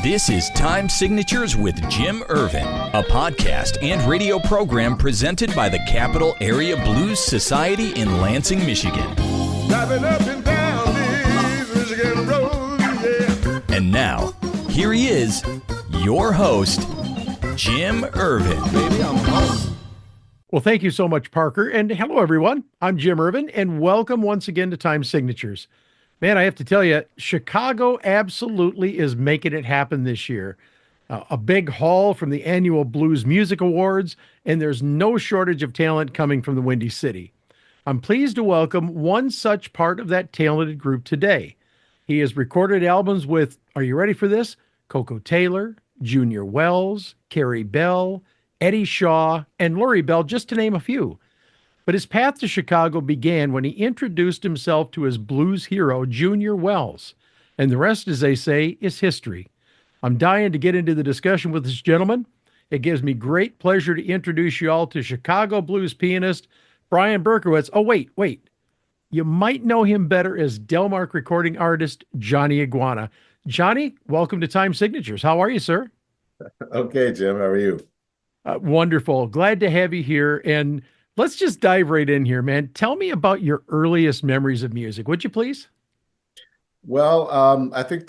This is Time Signatures with Jim Ervin, a podcast and radio program presented by the Capital Area Blues Society in Lansing, Michigan. Driving up and down these Michigan roads, yeah. And now, here he is, your host, Jim Ervin. Baby, I'm home. Well, thank you so much, Parker. And hello, everyone. I'm Jim Ervin, and welcome once again to Time Signatures. Man, I have to tell you, Chicago absolutely is making it happen this year. A big haul from the annual Blues Music Awards, and there's no shortage of talent coming from the Windy City. I'm pleased to welcome one such part of that talented group today. He has recorded albums with, are you ready for this? Coco Taylor, Junior Wells, Carrie Bell, Eddie Shaw, and Lori Bell, just to name a few. But his path to Chicago began when he introduced himself to his blues hero, Junior Wells. And the rest, as they say, is history. I'm dying to get into the discussion with this gentleman. It gives me great pleasure to introduce you all to Chicago blues pianist Brian Berkowitz. Oh, wait. You might know him better as Delmark recording artist Johnny Iguana. Johnny, welcome to Time Signatures. How are you, sir? Okay, Jim. How are you? Wonderful. Glad to have you here. And let's just dive right in here, man. Tell me about your earliest memories of music, would you please? Well, I think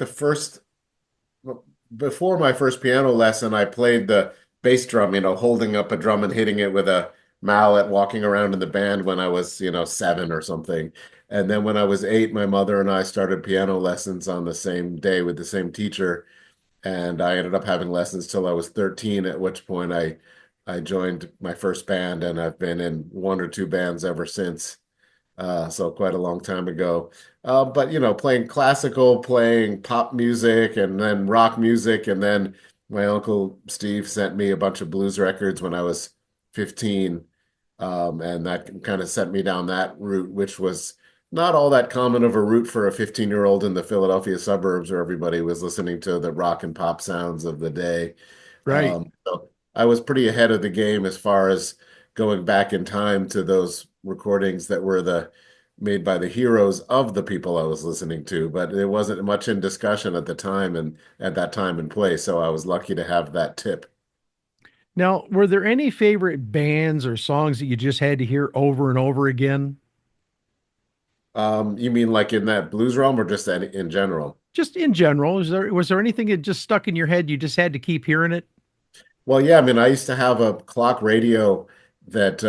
before my first piano lesson, I played the bass drum, holding up a drum and hitting it with a mallet, walking around in the band when I was, 7 or something. And then when I was 8, my mother and I started piano lessons on the same day with the same teacher. And I ended up having lessons till I was 13, at which point I joined my first band, and I've been in one or two bands ever since. So quite a long time ago. But, playing classical, playing pop music, and then rock music. And then my uncle Steve sent me a bunch of blues records when I was 15. And that kind of sent me down that route, which was not all that common of a route for a 15-year-old in the Philadelphia suburbs where everybody was listening to the rock and pop sounds of the day. Right. So I was pretty ahead of the game as far as going back in time to those recordings that were made by the heroes of the people I was listening to, but there wasn't much in discussion at the time and at that time and place. So I was lucky to have that tip. Now, were there any favorite bands or songs that you just had to hear over and over again? You mean like in that blues realm or just in general? Just in general, was there anything that just stuck in your head? You just had to keep hearing it? Well, yeah, I used to have a clock radio that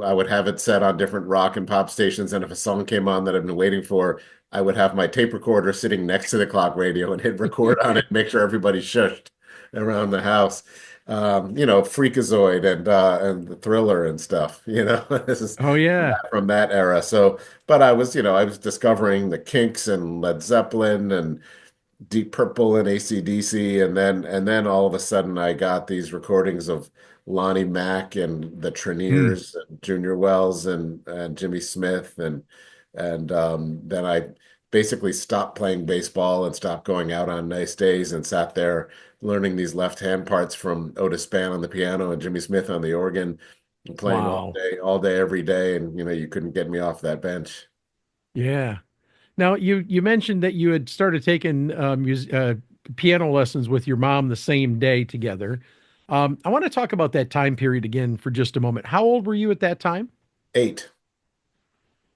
I would have it set on different rock and pop stations. And if a song came on that I've been waiting for, I would have my tape recorder sitting next to the clock radio and hit record on it, make sure everybody shushed around the house. Freakazoid and the Thriller and stuff, this is Oh, yeah. from that era. So, but I was discovering the Kinks and Led Zeppelin and Deep Purple and AC/DC, and then all of a sudden I got these recordings of Lonnie Mack and the Treniers and Junior Wells and Jimmy Smith and then I basically stopped playing baseball and stopped going out on nice days and sat there learning these left hand parts from Otis Spann on the piano and Jimmy Smith on the organ, and playing Wow. all day, every day, and you couldn't get me off that bench. Yeah. Now, you mentioned that you had started taking piano lessons with your mom the same day together. I want to talk about that time period again for just a moment. How old were you at that time? 8.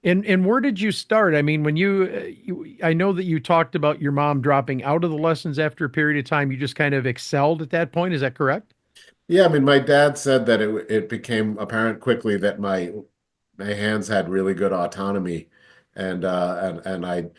And where did you start? I mean, when I know that you talked about your mom dropping out of the lessons after a period of time. You just kind of excelled at that point. Is that correct? Yeah, my dad said that it became apparent quickly that my hands had really good autonomy, and I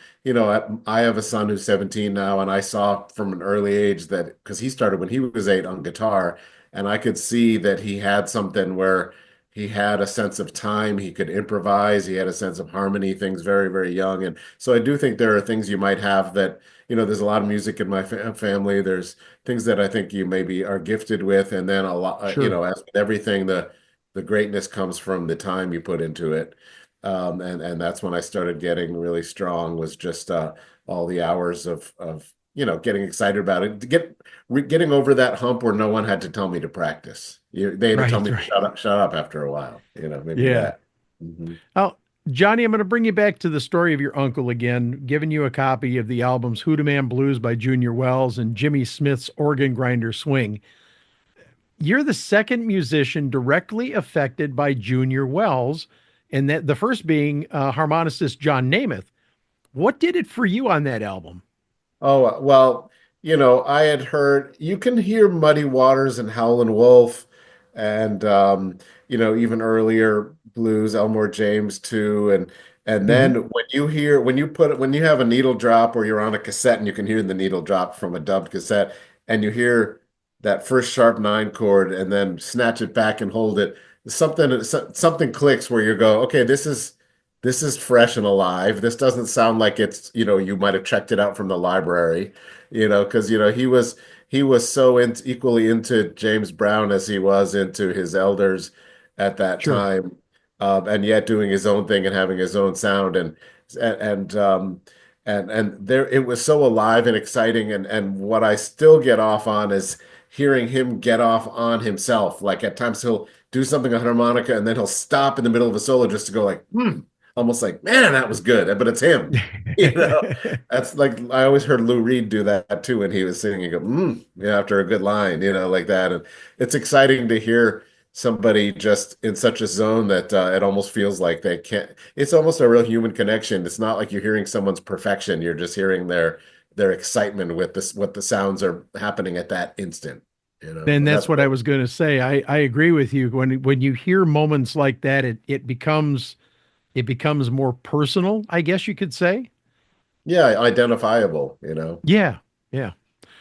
have a son who's 17 now, and I saw from an early age that because he started when he was 8 on guitar, and I could see that he had something where he had a sense of time, he could improvise, he had a sense of harmony, things very, very young. And so I do think there are things you might have that, there's a lot of music in my family. There's things that I think you maybe are gifted with. And then a lot, Sure. as with everything, the greatness comes from the time you put into it. And that's when I started getting really strong, was just all the hours of getting excited about it, getting over that hump where no one had to tell me to practice. They had to tell me to Right. shut up after a while. Maybe Yeah. that. Mhm. Oh, Johnny, I'm going to bring you back to the story of your uncle again, giving you a copy of the albums Hoodaman Blues by Junior Wells and Jimmy Smith's Organ Grinder Swing. You're the second musician directly affected by Junior Wells, and that the first being harmonicist John Namath. What did it for you on that album? Oh, well, I had heard you can hear Muddy Waters and Howlin' Wolf and even earlier blues, Elmore James too. And Hmm. then when you have a needle drop or you're on a cassette and you can hear the needle drop from a dubbed cassette and you hear that first sharp nine chord and then snatch it back and hold it, something clicks where you go, okay, this is fresh and alive. This doesn't sound like you might have checked it out from the library, because he was so equally into James Brown as he was into his elders at that Sure. time, and yet doing his own thing and having his own sound and there it was so alive and exciting and what I still get off on is hearing him get off on himself. Like at times he'll do something on harmonica and then he'll stop in the middle of a solo just to go like, almost like, man, that was good, but it's him. You know, that's like I always heard Lou Reed do that too when he was singing. Go, yeah, after a good line, like that. And it's exciting to hear somebody just in such a zone that it almost feels like they can't. It's almost a real human connection. It's not like you're hearing someone's perfection. You're just hearing their excitement with this, what the sounds are happening at that instant. And And that's that's what I was going to say. I agree with you. When you hear moments like that, it becomes more personal, I guess you could say. yeah, identifiable. Yeah. Yeah.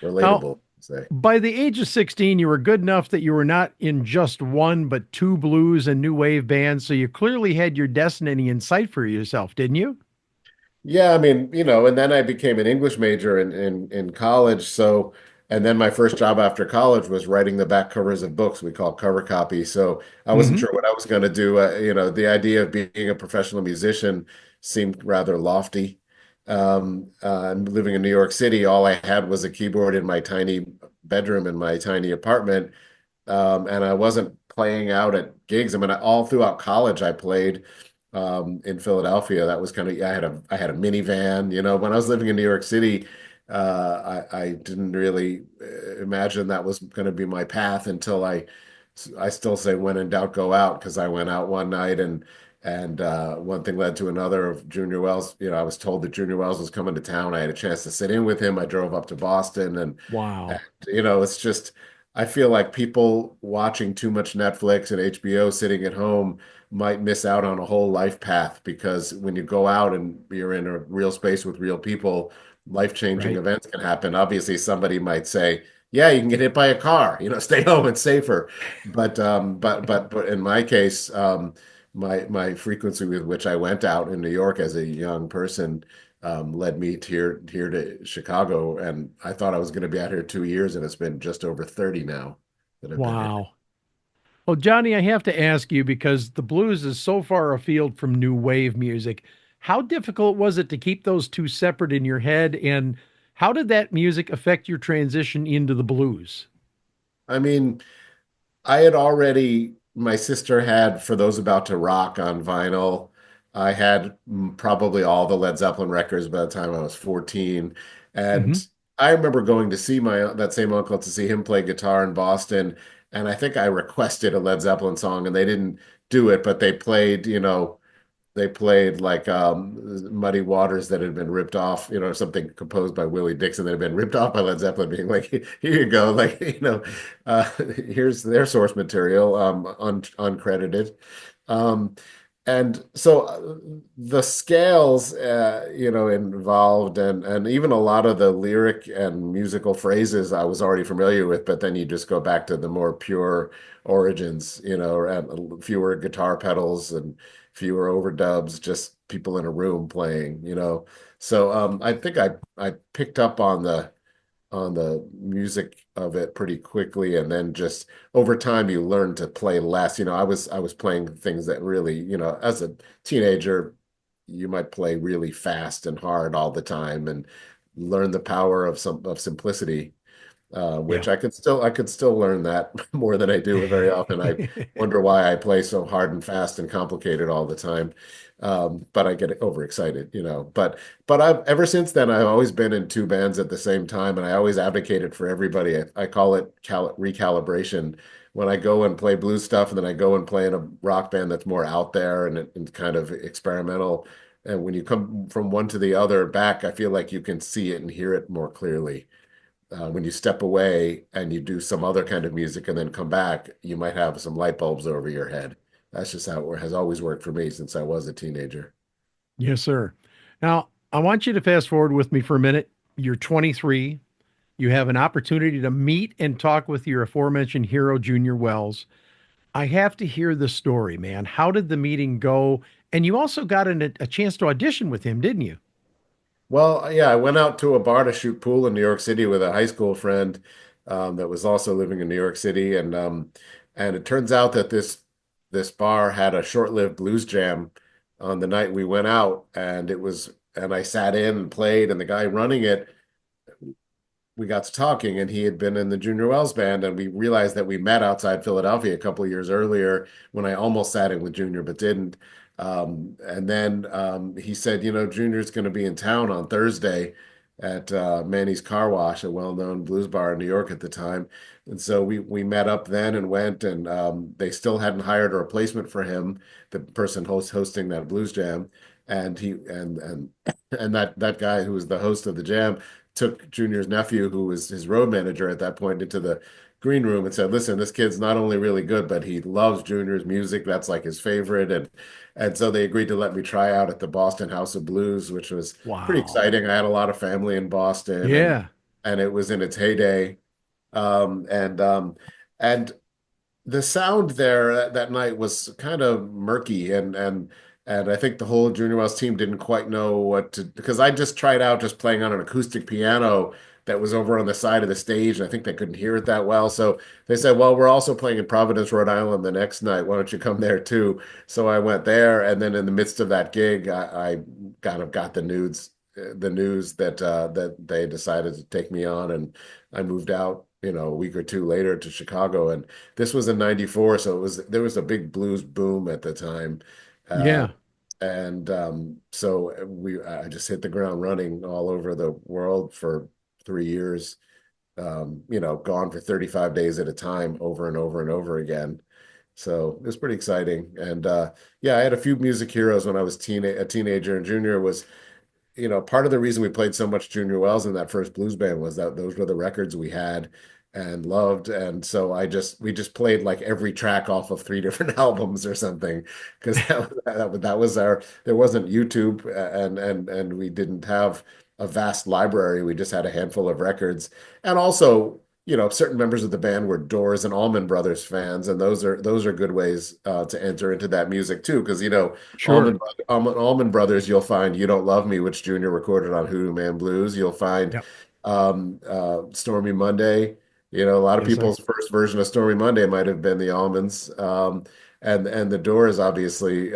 Now, Relatable. Say. by the age of 16, you were good enough that you were not in just one, but two blues and new wave bands. So you clearly had your destiny in sight for yourself, didn't you? Yeah, I mean, and then I became an English major in college. So, and then my first job after college was writing the back covers of books we call cover copy. So I wasn't Hmm. sure what I was going to do. The idea of being a professional musician seemed rather lofty. And living in New York City, all I had was a keyboard in my tiny bedroom in my tiny apartment. And I wasn't playing out at gigs. I mean, all throughout college, I played in Philadelphia. That was kind of I had a minivan. When I was living in New York City, I didn't really imagine that was going to be my path until I still say when in doubt, go out because I went out one night and one thing led to another of Junior Wells. I was told that Junior Wells was coming to town. I had a chance to sit in with him. I drove up to Boston and Wow. it's just I feel like people watching too much Netflix and HBO sitting at home might miss out on a whole life path because when you go out and you're in a real space with real people, life-changing Right. events can happen. Obviously, somebody might say, "Yeah, you can get hit by a car. Stay home, it's safer." But in my case, my frequency with which I went out in New York as a young person led me to here to Chicago, and I thought I was going to be out here 2 years, and it's been just over 30 now that I've been here. Wow. Well, Johnny, I have to ask you because the blues is so far afield from new wave music. How difficult was it to keep those two separate in your head? And how did that music affect your transition into the blues? I mean, I had already, my sister had For Those About to Rock on vinyl. I had probably all the Led Zeppelin records by the time I was 14. Hmm. And I remember going to see that same uncle to see him play guitar in Boston. And I think I requested a Led Zeppelin song and they didn't do it, but they played like Muddy Waters that had been ripped off, something composed by Willie Dixon that had been ripped off by Led Zeppelin, being like, here you go, like, uh, here's their source material, uncredited. Um, and so the scales, involved and even a lot of the lyric and musical phrases I was already familiar with, but then you just go back to the more pure origins, and fewer guitar pedals and fewer overdubs, just people in a room playing. So I think I picked up on the music of it pretty quickly, and then just over time you learn to play less. I was playing things that really, as a teenager, you might play really fast and hard all the time and learn the power of simplicity. Yeah. which I could still learn that more than I do very often. I wonder why I play so hard and fast and complicated all the time. But I get overexcited, you know. But I've ever since then I've always been in two bands at the same time, and I always advocated for everybody. I call it recalibration. When I go and play blues stuff, and then I go and play in a rock band that's more out there and kind of experimental. And when you come from one to the other back, I feel like you can see it and hear it more clearly. When you step away and you do some other kind of music and then come back, you might have some light bulbs over your head. That's just how it has always worked for me since I was a teenager. Yes, sir. Now, I want you to fast forward with me for a minute. You're 23. You have an opportunity to meet and talk with your aforementioned hero, Junior Wells. I have to hear the story, man. How did the meeting go? And you also got a chance to audition with him, didn't you? Well, yeah, I went out to a bar to shoot pool in New York City with a high school friend that was also living in New York City, and it turns out that this bar had a short-lived blues jam on the night we went out, and I sat in and played, and the guy running it, we got to talking, and he had been in the Junior Wells band, and we realized that we met outside Philadelphia a couple of years earlier when I almost sat in with Junior but didn't. And then he said, you know, Junior's going to be in town on Thursday at Manny's Car Wash, a well-known blues bar in New York at the time. And so we met up then and went, and they still hadn't hired a replacement for him, the person hosting that blues jam. And he and that guy who was the host of the jam took Junior's nephew, who was his road manager at that point, into the green room and said, "Listen, this kid's not only really good, but he loves Junior's music. That's like his favorite." And so they agreed to let me try out at the Boston House of Blues, which was pretty Wow. exciting. I had a lot of family in Boston, Yeah, and it was in its heyday. Um, and um, and the sound there that night was kind of murky, and I think the whole Junior Wells team didn't quite know what to, because I just tried out just playing on an acoustic piano that was over on the side of the stage, and I think they couldn't hear it that well. So they said, "Well, we're also playing in Providence, Rhode Island the next night. Why don't you come there too?" So I went there, and then in the midst of that gig, I kind of got the news that they decided to take me on, and I moved out, a week or two later to Chicago, and this was in '94, so there was a big blues boom at the time. Uh, yeah, and so I just hit the ground running all over the world for 3 years, gone for 35 days at a time over and over and over again. So it was pretty exciting. And yeah, I had a few music heroes when I was a teenager, and Junior was, part of the reason we played so much Junior Wells in that first blues band was that those were the records we had and loved. And so we just played like every track off of three different albums or something, because that was there wasn't YouTube, and we didn't have a vast library. We just had a handful of records. And also, certain members of the band were Doors and Allman Brothers fans, and those are good ways to enter into that music too, because sure. Allman Brothers, you'll find "You Don't Love Me," which Junior recorded on Hoodoo Man Blues. You'll find Yep. Stormy Monday. A lot of Yes, sir. people's first version of Stormy Monday might have been the Almonds. And the Doors, obviously,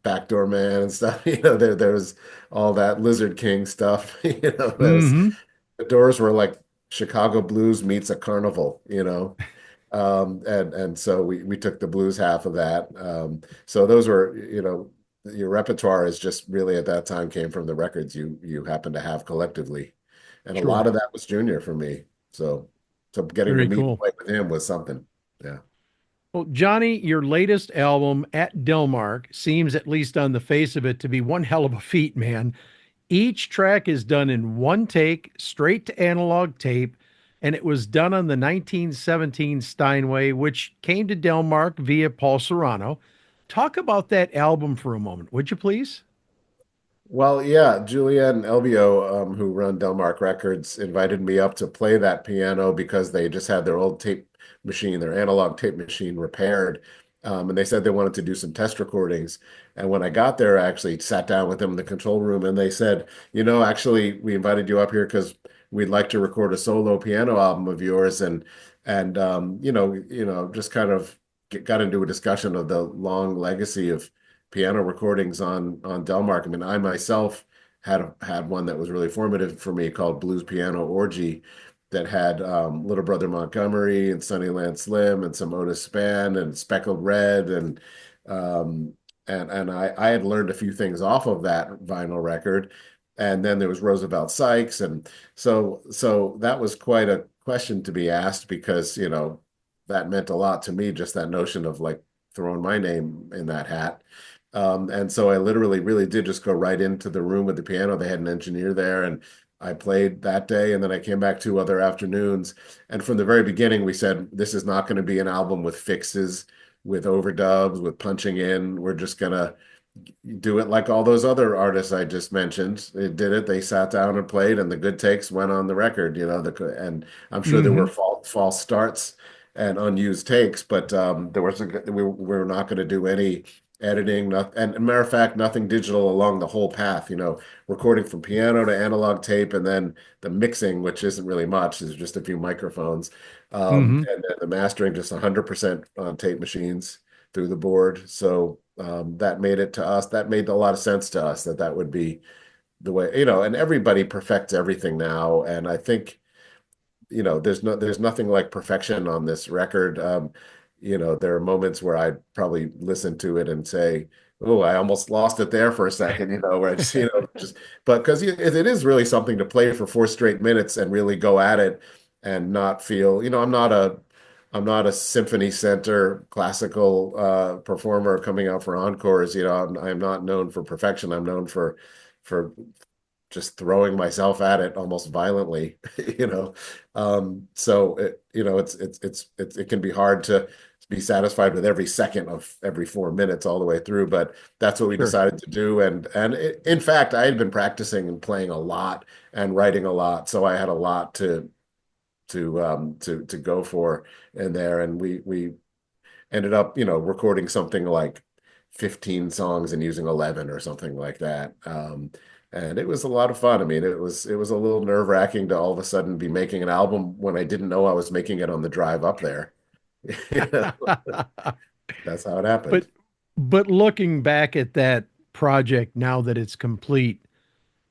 Backdoor Man and stuff. There was all that Lizard King stuff. There's Hmm. the Doors were like Chicago blues meets a carnival. And so we took the blues half of that. So those were, your repertoire is just really at that time came from the records you happen to have collectively. And a lot Sure. of that was Junior for me. So getting to Very meet and cool. play with him was something. Yeah. Well, Johnny, your latest album at Delmark seems, at least on the face of it, to be one hell of a feat, man. Each track is done in one take, straight to analog tape, and it was done on the 1917 Steinway, which came to Delmark via Paul Serrano. Talk about that album for a moment, would you please? Well, yeah, Juliet and Elvio, who run Delmark Records, invited me up to play that piano because they just had their old tape machine, their analog tape machine repaired. And they said they wanted to do some test recordings. And when I got there, I actually sat down with them in the control room, and they said, actually, we invited you up here because we'd like to record a solo piano album of yours. And just kind of got into a discussion of the long legacy of piano recordings on Delmark. I mean, I myself had one that was really formative for me called Blues Piano Orgy. that had Little Brother Montgomery and Sunnyland Slim and some Otis Spann and Speckled Red um, and I had learned a few things off of that vinyl record. And then there was Roosevelt Sykes, and so that was quite a question to be asked because that meant a lot to me, just that notion of like throwing my name in that hat. And so I literally really did just go right into the room with the piano. They had an engineer there, and I played that day, and then I came back 2 other afternoons. And from the very beginning, we said, this is not going to be an album with fixes, with overdubs, with punching in. We're just going to do it like all those other artists I just mentioned. They did it. They sat down and played, and the good takes went on the record. And I'm sure there were Hmm. false starts and unused takes, but we were not going to do any editing. And a matter of fact, nothing digital along the whole path. Recording from piano to analog tape, and then the mixing, which isn't really much, is just a few microphones, Hmm. and then the mastering just 100% on tape machines through the board. So that made it to us. That made a lot of sense to us that would be the way, and everybody perfects everything now. And I think, there's nothing like perfection on this record. There are moments where I probably listen to it and say, oh, I almost lost it there for a second, where I just, but because it is really something to play for 4 straight minutes and really go at it and not feel, I'm not a symphony center classical performer coming out for encores. I'm not known for perfection. I'm known for just throwing myself at it almost violently, you know. So it can be hard to be satisfied with every second of every 4 minutes all the way through, but that's what we Sure. decided to do. And in fact, I had been practicing and playing a lot and writing a lot, so I had a lot to go for in there, and we ended up recording something like 15 songs and using 11 or something like that. And it was a lot of fun. I mean, it was a little nerve-wracking to all of a sudden be making an album when I didn't know I was making it on the drive up there. That's how it But happened. looking back at that project now that it's complete,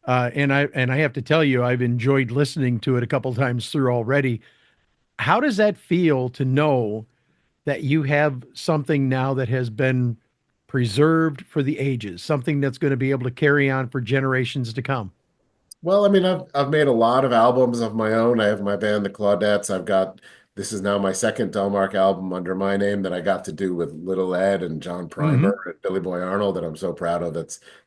and I have to tell you, I've enjoyed listening to it a couple times through already. How does that feel to know that you have something now that has been preserved for the ages, something that's going to be able to carry on for generations to come? Well, I mean, I've made a lot of albums of my own. I have my band, the Claudettes. This is now my second Delmark album under my name that I got to do with Little Ed and John Hmm. Primer and Billy Boy Arnold that I'm so proud of.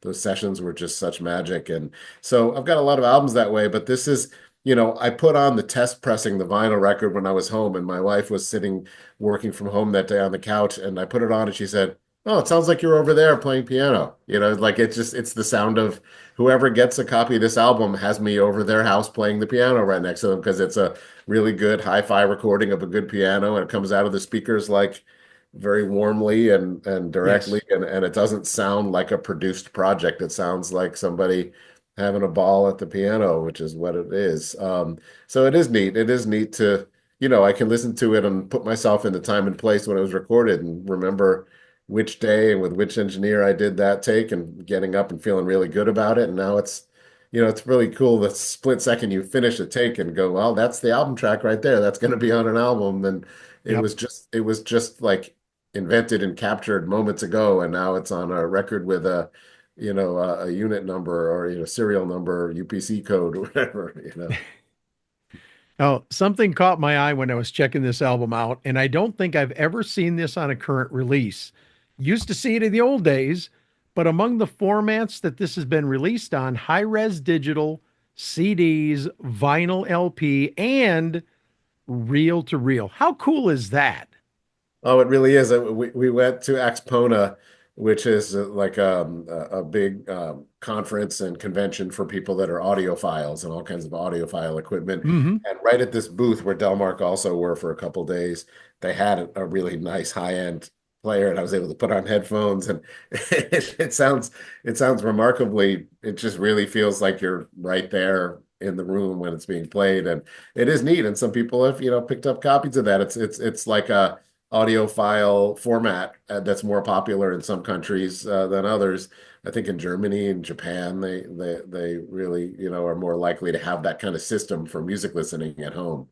Those sessions were just such magic. And so I've got a lot of albums that way, but this is, I put on the test pressing the vinyl record when I was home, and my wife was sitting working from home that day on the couch, and I put it on and she said, "Oh, it sounds like you're over there playing piano." Like it's the sound of whoever gets a copy of this album has me over their house playing the piano right next to them, because it's a really good hi-fi recording of a good piano, and it comes out of the speakers like very warmly and directly, Yes. and it doesn't sound like a produced project. It sounds like somebody having a ball at the piano, which is what it is. So it is neat. It is neat to, I can listen to it and put myself in the time and place when it was recorded and remember which day and with which engineer I did that take, and getting up and feeling really good about it. And now it's really cool the split second you finish a take and go, well, that's the album track right there. That's going to be on an album. And Yep. it was just like invented and captured moments ago. And now it's on a record with a unit number or, serial number, UPC code or whatever. Oh, something caught my eye when I was checking this album out, and I don't think I've ever seen this on a current release. Used to see it in the old days, but among the formats that this has been released on, high-res digital, CDs, vinyl LP, and reel to reel. How cool is that? Oh, it really is. We went to Axpona, which is like a big conference and convention for people that are audiophiles and all kinds of audiophile equipment. Hmm. And right at this booth where Delmark also were for a couple days, they had a really nice high-end player, and I was able to put on headphones, and it sounds remarkably. It just really feels like you're right there in the room when it's being played, and it is neat. And some people have picked up copies of that. It's like audiophile format that's more popular in some countries than others. I think in Germany and Japan, they really, are more likely to have that kind of system for music listening at home.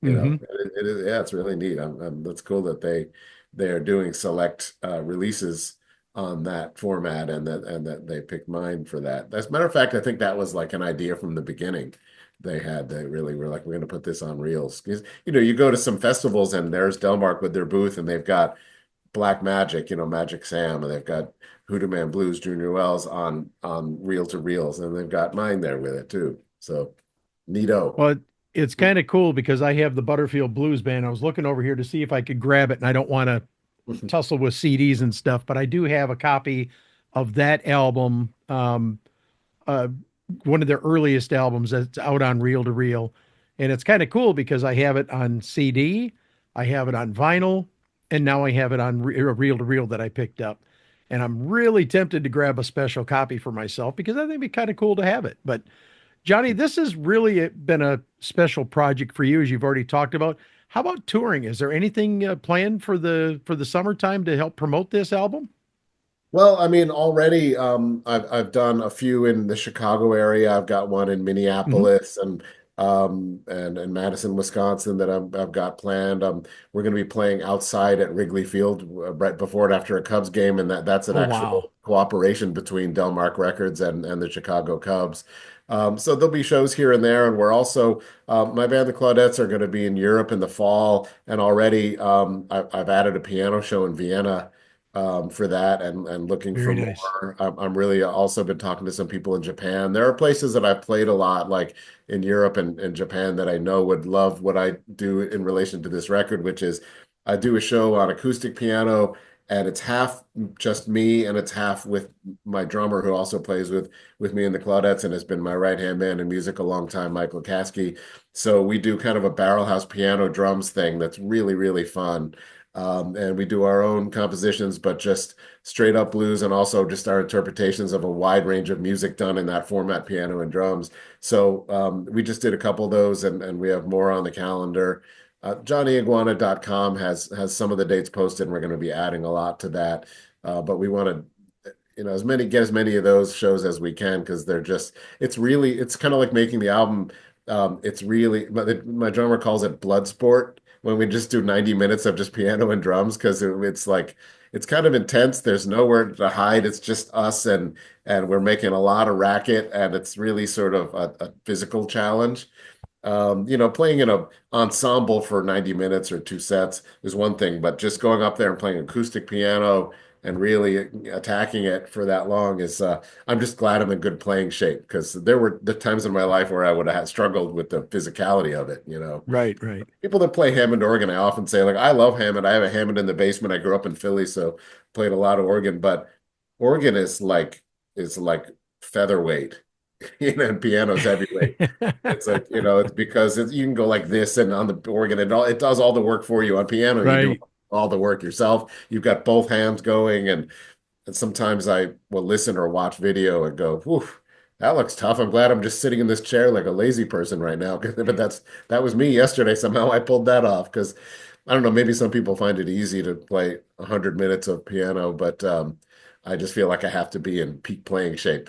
Hmm. Yeah, it's really neat. That's cool that they are doing select releases on that format and that they picked mine for that. As a matter of fact, I think that was like an idea from the beginning. They really were like, we're going to put this on reels. Because, you go to some festivals and there's Delmark with their booth and they've got Black Magic, Magic Sam, and they've got Hoodoo Man Blues, Junior Wells on reel to reels, and they've got mine there with it too. So neato. Well, it's kind of cool because I have the Butterfield Blues Band. I was looking over here to see if I could grab it, and I don't want to tussle with CDs and stuff, but I do have a copy of that album, uh, one of their earliest albums that's out on reel to reel. And it's kind of cool because I have it on CD, I have it on vinyl, and now I have it on reel to reel that I picked up. And I'm really tempted to grab a special copy for myself because I think it'd be kind of cool to have it. But Johnny, this has really been a special project for you, as you've already talked about. How about touring? Is there anything planned for the summertime to help promote this album? Well, I mean, already I've done a few in the Chicago area. I've got one in Hmm. Minneapolis and Madison, Wisconsin that I've got planned. We're going to be playing outside at Wrigley Field right before and after a Cubs game, and that's an Oh, wow. actual cooperation between Delmark Records and the Chicago Cubs. So there'll be shows here and there, and we're also my band, the Claudettes, are going to be in Europe in the fall, and already I've added a piano show in Vienna for that and looking for Very nice. more. I'm really also been talking to some people in Japan. There are places that I've played a lot, like in Europe and Japan, that I know would love what I do in relation to this record, which is I do a show on acoustic piano, and it's half just me and it's half with my drummer who also plays with me in the Claudettes and has been my right-hand man in music a long time, Michael Kasky. So we do kind of a barrel house piano drums thing that's really, really fun. And we do our own compositions, but just straight up blues and also just our interpretations of a wide range of music done in that format, piano and drums. So we just did a couple of those and we have more on the calendar. JohnnyIguana.com has some of the dates posted, and we're going to be adding a lot to that. But we want to, get as many of those shows as we can because it's kind of like making the album. It's really, my drummer calls it blood sport when we just do 90 minutes of just piano and drums because it's like it's kind of intense. There's nowhere to hide. It's just us and we're making a lot of racket and it's really sort of a physical challenge. Playing in a ensemble for 90 minutes or two sets is one thing, but just going up there and playing acoustic piano and really attacking it for that long I'm just glad I'm in good playing shape because there were the times in my life where I would have struggled with the physicality of it. Right, right. People that play Hammond organ, I often say, like, I love Hammond. I have a Hammond in the basement. I grew up in Philly, so played a lot of organ, but organ is like featherweight, and piano's heavyweight. It's like, it's because you can go like this and on the organ, it does all the work for you. On piano, you do Right. all the work yourself. You've got both hands going, and sometimes I will listen or watch video and go, whew, that looks tough. I'm glad I'm just sitting in this chair like a lazy person right now. But that was me yesterday. Somehow I pulled that off because I don't know, maybe some people find it easy to play 100 minutes of piano, but I just feel like I have to be in peak playing shape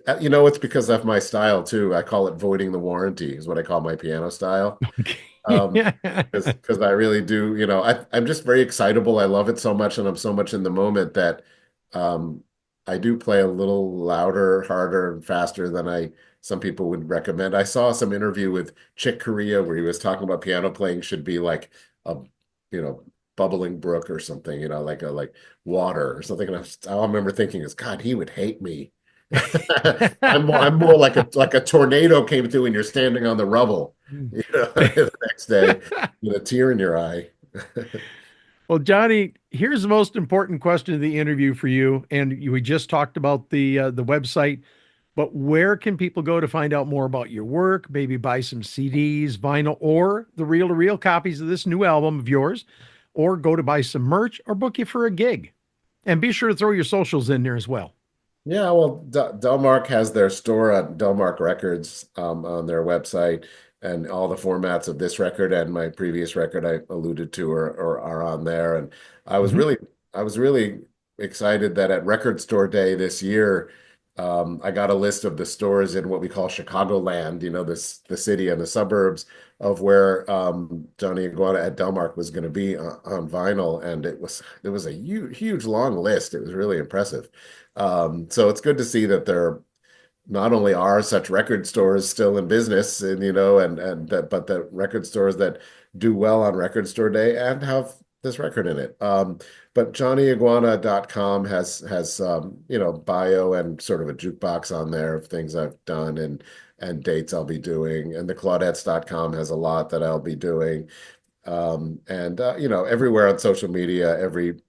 it's because of my style too. I call it voiding the warranty is what I call my piano style. Um, Okay. because I really do, I'm just very excitable. I love it so much, and I'm so much in the moment that um, I do play a little louder, harder, and faster than some people would recommend. I saw some interview with Chick Corea where he was talking about piano playing should be like a, you know, bubbling brook or something, like water or something. And all I remember thinking is, God, he would hate me. I'm more like a tornado came through and you're standing on the rubble, the next day with a tear in your eye. Well, Johnny, here's the most important question of the interview for you. And we just talked about the website, but where can people go to find out more about your work? Maybe buy some CDs, vinyl, or the reel-to-reel copies of this new album of yours, or go to buy some merch or book you for a gig. And be sure to throw your socials in there as well. Yeah, well, Delmark has their store at Delmark Records on their website, and all the formats of this record and my previous record I alluded to are on there. And I was Mhm. really I was really excited that at Record Store Day this year, I got a list of the stores in what we call Chicagoland, this the city and the suburbs of where Johnny Iguana at Delmark was going to be on vinyl, and it was a huge long list. It was really impressive. So it's good to see that there not only are such record stores still in business, and but the record stores that do well on Record Store Day and have this record in it. But JohnnyIguana.com has bio and sort of a jukebox on there of things I've done and dates I'll be doing. And the Claudettes.com has a lot that I'll be doing. And everywhere on social media, every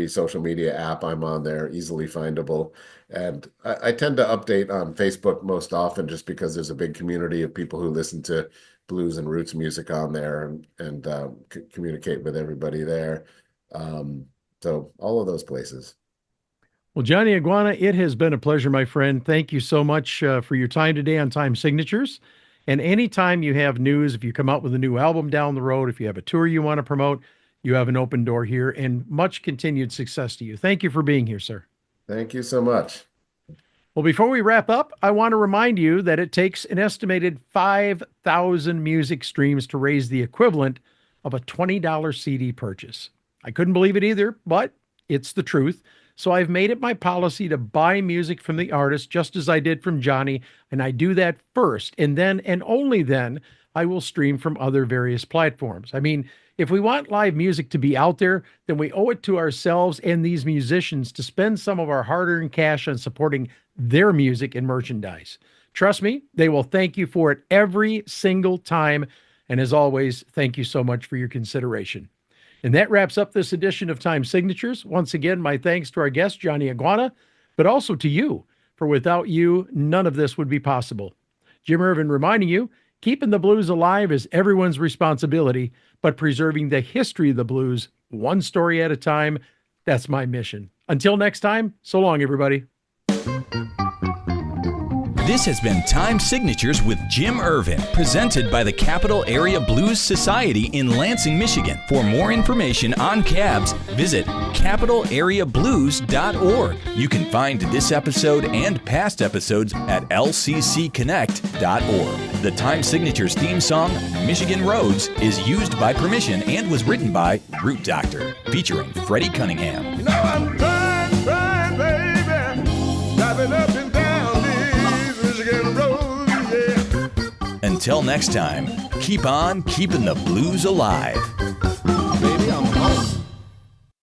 social media app I'm on there, easily findable. And I tend to update on Facebook most often just because there's a big community of people who listen to blues and roots music on there and communicate with everybody there. So all of those places. Well, Johnny Iguana, it has been a pleasure, my friend. Thank you so much for your time today on Time Signatures. And anytime you have news, if you come out with a new album down the road, if you have a tour you want to promote, you have an open door here, and much continued success to you. Thank you for being here, sir. Thank you so much. Well, before we wrap up, I want to remind you that it takes an estimated 5,000 music streams to raise the equivalent of a $20 CD purchase. I couldn't believe it either, but it's the truth. So I've made it my policy to buy music from the artist just as I did from Johnny, and I do that first, and then and only then I will stream from other various platforms. I mean, if we want live music to be out there, then we owe it to ourselves and these musicians to spend some of our hard-earned cash on supporting their music and merchandise. Trust me, they will thank you for it every single time. And as always, thank you so much for your consideration. And that wraps up this edition of Time Signatures. Once again, my thanks to our guest, Johnny Iguana, but also to you, for without you, none of this would be possible. Jim Ervin reminding you, keeping the blues alive is everyone's responsibility, but preserving the history of the blues, one story at a time, that's my mission. Until next time, so long, everybody. This has been Time Signatures with Jim Ervin, presented by the Capital Area Blues Society in Lansing, Michigan. For more information on cabs, visit capitalareablues.org. You can find this episode and past episodes at lcconnect.org. The Time Signatures theme song, Michigan Roads, is used by permission and was written by Root Doctor, featuring Freddie Cunningham. You know I'm trying, baby, driving up and down these Michigan roads, yeah. Until next time, keep on keeping the blues alive.